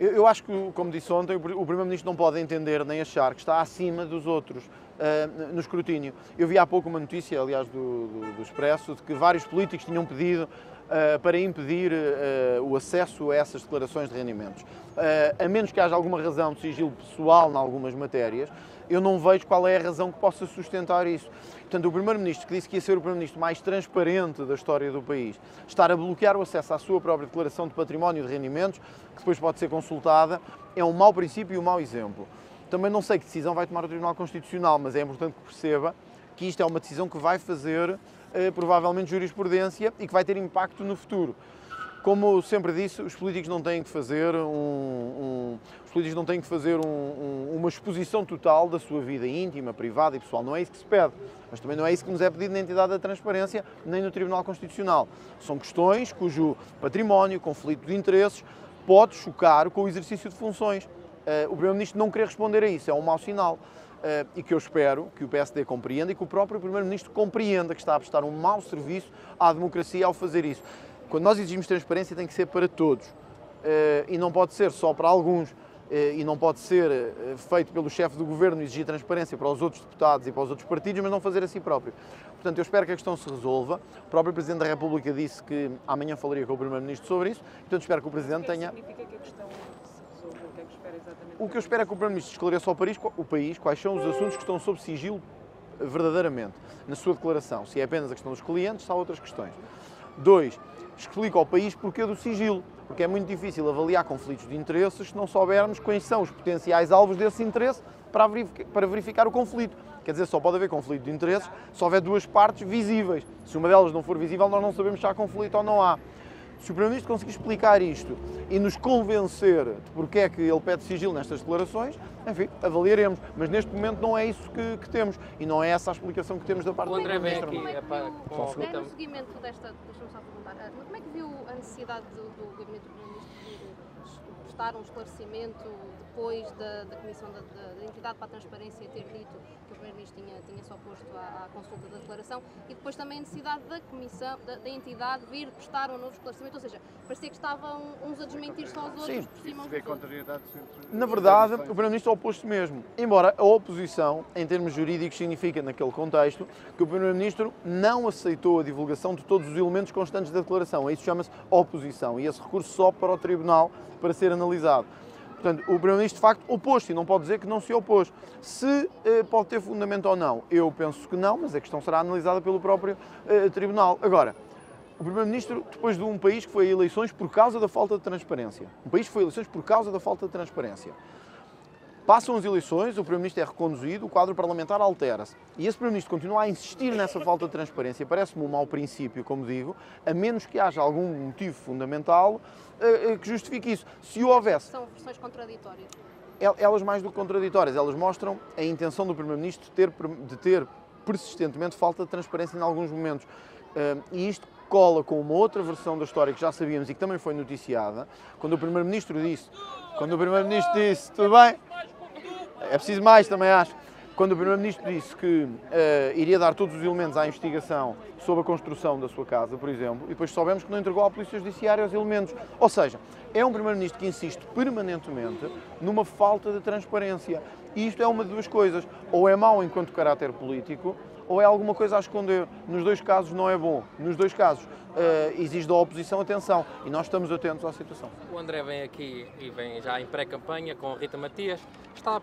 Eu acho que, como disse ontem, o Primeiro-Ministro não pode entender nem achar que está acima dos outros no escrutínio. Eu vi há pouco uma notícia, aliás, do Expresso, de que vários políticos tinham pedido para impedir o acesso a essas declarações de rendimentos. A menos que haja alguma razão de sigilo pessoal em algumas matérias, eu não vejo qual é a razão que possa sustentar isso. Portanto, o Primeiro-Ministro, que disse que ia ser o Primeiro-Ministro mais transparente da história do país, estar a bloquear o acesso à sua própria declaração de património e de rendimentos, que depois pode ser consultada, é um mau princípio e um mau exemplo. Também não sei que decisão vai tomar o Tribunal Constitucional, mas é importante que perceba que isto é uma decisão que vai fazer, provavelmente, jurisprudência e que vai ter impacto no futuro. Como eu sempre disse, os políticos não têm que fazer uma exposição total da sua vida íntima, privada e pessoal. Não é isso que se pede. Mas também não é isso que nos é pedido na entidade da transparência, nem no Tribunal Constitucional. São questões cujo património, conflito de interesses, pode chocar com o exercício de funções. O Primeiro-Ministro não querer responder a isso é um mau sinal. E que eu espero que o PSD compreenda e que o próprio Primeiro-Ministro compreenda que está a prestar um mau serviço à democracia ao fazer isso. Quando nós exigimos transparência tem que ser para todos e não pode ser só para alguns e não pode ser feito pelo chefe do governo exigir transparência para os outros deputados e para os outros partidos, mas não fazer a si próprio. Portanto, eu espero que a questão se resolva. O próprio Presidente da República disse que amanhã falaria com o Primeiro-Ministro sobre isso, portanto espero que o Presidente tenha... O que significa que a questão se resolva? O que é que espera exatamente? O que eu espero é que o Primeiro-Ministro esclareça ao país quais são os assuntos que estão sob sigilo verdadeiramente na sua declaração. Se é apenas a questão dos clientes, há outras questões. 2. Explica ao país porquê do sigilo, porque é muito difícil avaliar conflitos de interesses se não soubermos quais são os potenciais alvos desse interesse para verificar o conflito. Quer dizer, só pode haver conflito de interesses se houver duas partes visíveis. Se uma delas não for visível, nós não sabemos se há conflito ou não há. Se o Primeiro-Ministro conseguir explicar isto e nos convencer de porque é que ele pede sigilo nestas declarações, enfim, avaliaremos. Mas neste momento não é isso que temos e não é essa a explicação que temos da parte do Primeiro-Ministro. No seguimento desta, deixa-me só perguntar, como é que viu a necessidade do Gabinete do Primeiro-Ministro de prestar um esclarecimento depois da Comissão da Entidade para a Transparência ter dito que o Primeiro-Ministro tinha se oposto à consulta da declaração e depois também a necessidade da Comissão, da entidade vir prestar um novo esclarecimento, ou seja, parecia que estavam uns a desmentir-se aos outros. Sim. Por cima uns dos outros. Na verdade, o Primeiro-Ministro oposto mesmo. Embora a oposição, em termos jurídicos, significa, naquele contexto, que o Primeiro-Ministro não aceitou a divulgação de todos os elementos constantes da declaração. Isso chama-se oposição e esse recurso sobe para o Tribunal para ser analisado. Portanto, o Primeiro-Ministro, de facto, opôs-se e não pode dizer que não se opôs. Se pode ter fundamento ou não, eu penso que não, mas a questão será analisada pelo próprio Tribunal. Agora, o Primeiro-Ministro, depois de um país que foi a eleições por causa da falta de transparência, um país que foi a eleições por causa da falta de transparência, passam as eleições, o Primeiro-Ministro é reconduzido, o quadro parlamentar altera-se. E esse Primeiro-Ministro continua a insistir nessa falta de transparência. Parece-me um mau princípio, como digo, a menos que haja algum motivo fundamental que justifique isso. Se o houvesse... São versões contraditórias. Elas mais do que contraditórias, elas mostram a intenção do Primeiro-Ministro de ter persistentemente falta de transparência em alguns momentos. E isto cola com uma outra versão da história que já sabíamos e que também foi noticiada, quando o Primeiro-Ministro disse, tudo bem, é preciso mais, também acho, quando o Primeiro-Ministro disse que iria dar todos os elementos à investigação sobre a construção da sua casa, por exemplo, e depois soubemos que não entregou à Polícia Judiciária os elementos. Ou seja, é um Primeiro-Ministro que insiste permanentemente numa falta de transparência. E isto é uma de duas coisas. Ou é mau enquanto caráter político, ou é alguma coisa a esconder. Nos dois casos não é bom. Nos dois casos exige da oposição atenção. E nós estamos atentos à situação. O André vem aqui e vem já em pré-campanha com a Rita Matias. Está